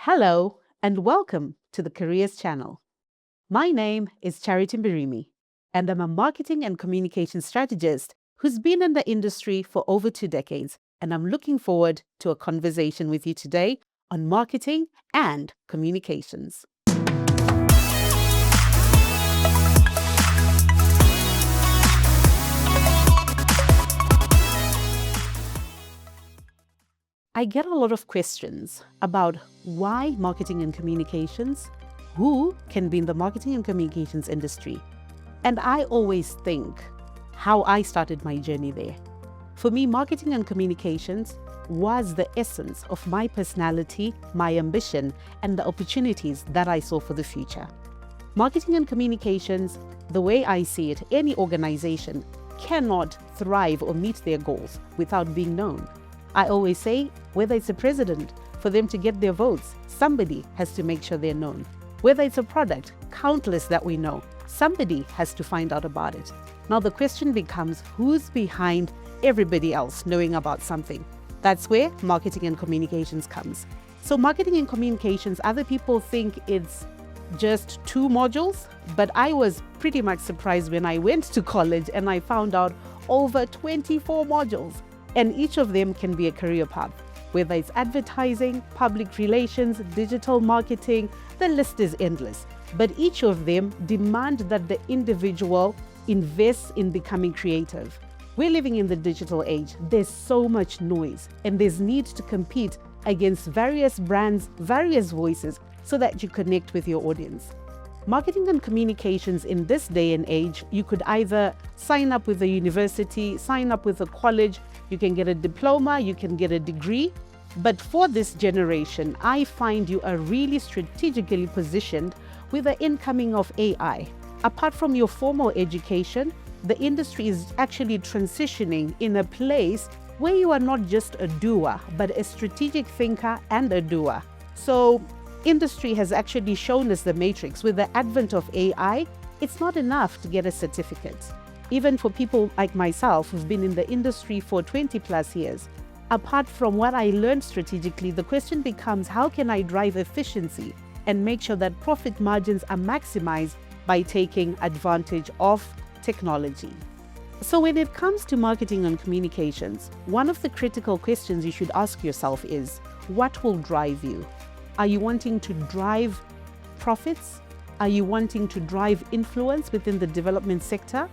Hello and welcome to the Careers Channel. My name is Mbirimi, and I'm a marketing and communication strategist who's been in the industry for over 2 decades, and I'm looking forward to a conversation with you today on marketing and communications. I get a lot of questions about why marketing and communications, who can be in the marketing and communications industry. And I always think how I started my journey there. For me, marketing and communications was the essence of my personality, my ambition, and the opportunities that I saw for the future. Marketing and communications, the way I see it, any organization cannot thrive or meet their goals without being known. I always say, whether it's a president, for them to get their votes, somebody has to make sure they're known. Whether it's a product, countless that we know, somebody has to find out about it. Now the question becomes, who's behind everybody else knowing about something? That's where marketing and communications comes. So marketing and communications, other people think it's just 2 modules, but I was pretty much surprised when I went to college and I found out over 24 modules. And each of them can be a career path, whether it's advertising, public relations, digital marketing, the list is endless. But each of them demand that the individual invests in becoming creative. We're living in the digital age. There's so much noise and there's need to compete against various brands, various voices, so that you connect with your audience. Marketing and communications in this day and age, you could either sign up with a university, sign up with a college, you can get a diploma, you can get a degree. But for this generation, I find you are really strategically positioned with the incoming of AI. Apart from your formal education, the industry is actually transitioning in a place where you are not just a doer, but a strategic thinker and a doer. So industry has actually shown us the matrix. With the advent of AI, it's not enough to get a certificate. Even for people like myself who've been in the industry for 20 plus years, apart from what I learned strategically, the question becomes, how can I drive efficiency and make sure that profit margins are maximized by taking advantage of technology? So when it comes to marketing and communications, one of the critical questions you should ask yourself is, what will drive you? Are you wanting to drive profits? Are you wanting to drive influence within the development sector?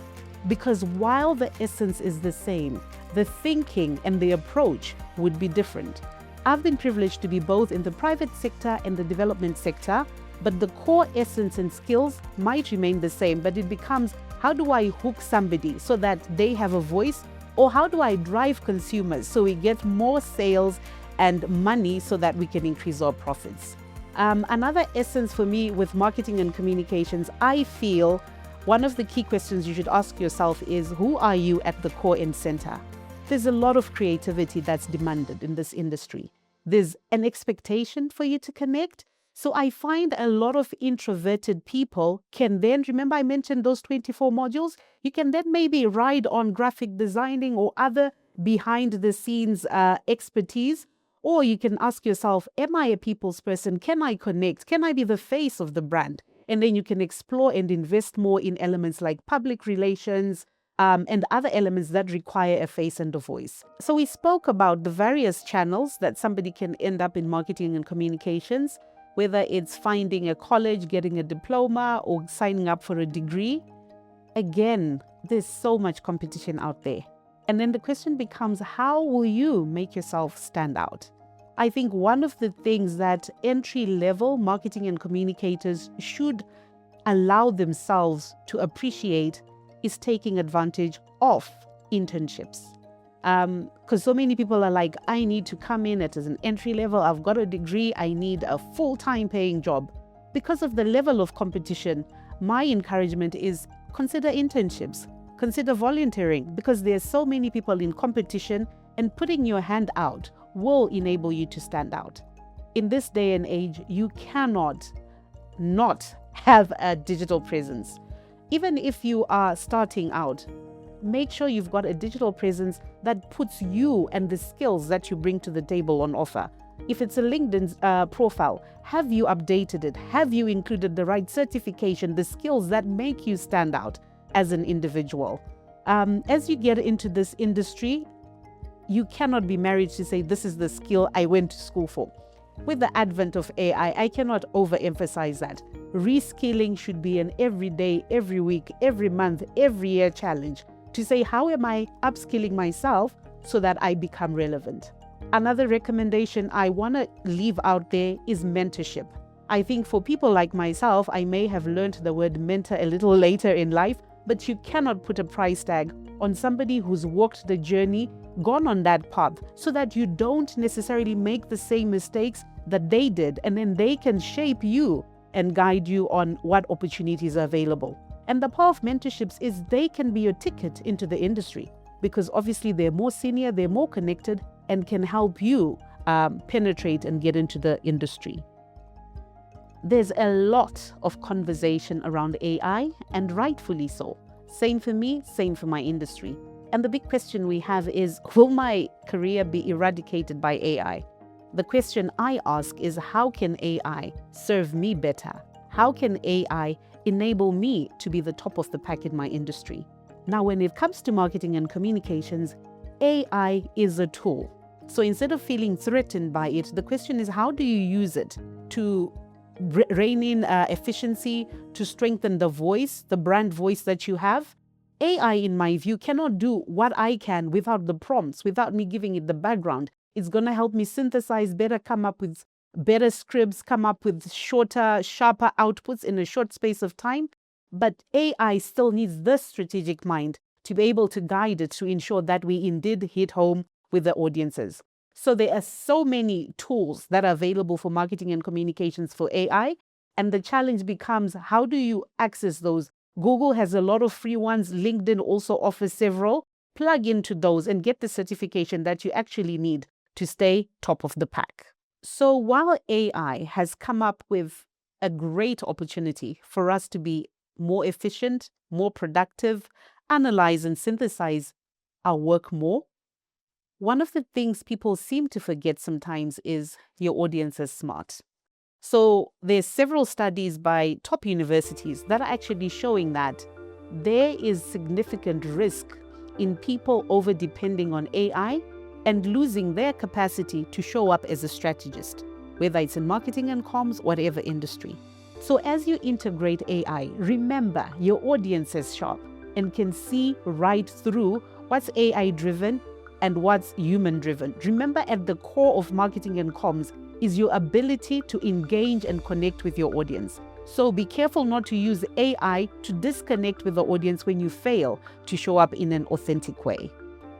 Because while the essence is the same, the thinking and the approach would be different. I've been privileged to be both in the private sector and the development sector, but the core essence and skills might remain the same, but it becomes, how do I hook somebody so that they have a voice? Or how do I drive consumers so we get more sales and money so that we can increase our profits? Another essence for me with marketing and communications, I feel one of the key questions you should ask yourself is, who are you at the core and center? There's a lot of creativity that's demanded in this industry. There's an expectation for you to connect. So I find a lot of introverted people can then, remember I mentioned those 24 modules? You can then maybe ride on graphic designing or other behind the scenes expertise. Or you can ask yourself, am I a people's person? Can I connect? Can I be the face of the brand? And then you can explore and invest more in elements like public relations and other elements that require a face and a voice. So we spoke about the various channels that somebody can end up in marketing and communications, whether it's finding a college, getting a diploma, or signing up for a degree. Again, there's so much competition out there. And then the question becomes, how will you make yourself stand out? I think one of the things that entry-level marketing and communicators should allow themselves to appreciate is taking advantage of internships. Because so many people are like, I need to come in as an entry level, I've got a degree, I need a full-time paying job. Because of the level of competition, my encouragement is consider internships, consider volunteering, because there's so many people in competition, and putting your hand out will enable you to stand out. In this day and age, you cannot not have a digital presence. Even if you are starting out, make sure you've got a digital presence that puts you and the skills that you bring to the table on offer. If it's a LinkedIn profile, have you updated it? Have you included the right certification, the skills that make you stand out as an individual? As you get into this industry, you cannot be married to say, this is the skill I went to school for. With the advent of AI, I cannot overemphasize that. Reskilling should be an every day, every week, every month, every year challenge to say, how am I upskilling myself so that I become relevant? Another recommendation I want to leave out there is mentorship. I think for people like myself, I may have learned the word mentor a little later in life, but you cannot put a price tag on somebody who's walked the journey, gone on that path, so that you don't necessarily make the same mistakes that they did, and then they can shape you and guide you on what opportunities are available. And the power of mentorships is they can be your ticket into the industry, because obviously they're more senior, they're more connected, and can help you penetrate and get into the industry. There's a lot of conversation around AI, and rightfully so. Same for me, same for my industry. And the big question we have is, will my career be eradicated by AI? The question I ask is, how can AI serve me better? How can AI enable me to be the top of the pack in my industry? Now, when it comes to marketing and communications, AI is a tool. So instead of feeling threatened by it, the question is, how do you use it to rein in efficiency, to strengthen the voice, the brand voice that you have? AI, in my view, cannot do what I can without the prompts, without me giving it the background. It's going to help me synthesize better, come up with better scripts, come up with shorter, sharper outputs in a short space of time. But AI still needs the strategic mind to be able to guide it to ensure that we indeed hit home with the audiences. So there are so many tools that are available for marketing and communications for AI. And the challenge becomes, how do you access those? Google has a lot of free ones. LinkedIn also offers several. Plug into those and get the certification that you actually need to stay top of the pack. So while AI has come up with a great opportunity for us to be more efficient, more productive, analyze and synthesize our work more, one of the things people seem to forget sometimes is your audience is smart. So there's several studies by top universities that are actually showing that there is significant risk in people over depending on AI and losing their capacity to show up as a strategist, whether it's in marketing and comms, whatever industry. So as you integrate AI, remember your audience is sharp and can see right through what's AI driven and what's human driven. Remember, at the core of marketing and comms is your ability to engage and connect with your audience. So be careful not to use AI to disconnect with the audience when you fail to show up in an authentic way.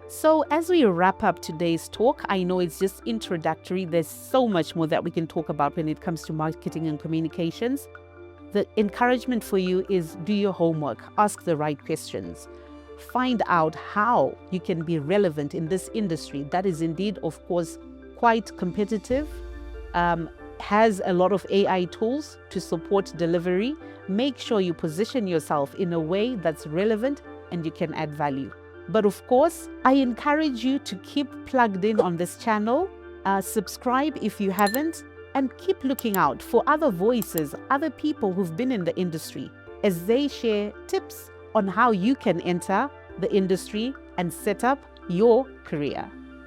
So as we wrap up today's talk, I know it's just introductory. There's so much more that we can talk about when it comes to marketing and communications. The encouragement for you is do your homework, ask the right questions, find out how you can be relevant in this industry that is indeed, of course, quite competitive, has a lot of AI tools to support delivery. Make sure you position yourself in a way that's relevant and you can add value. But of course, I encourage you to keep plugged in on this channel, subscribe if you haven't, and keep looking out for other voices, other people who've been in the industry as they share tips on how you can enter the industry and set up your career.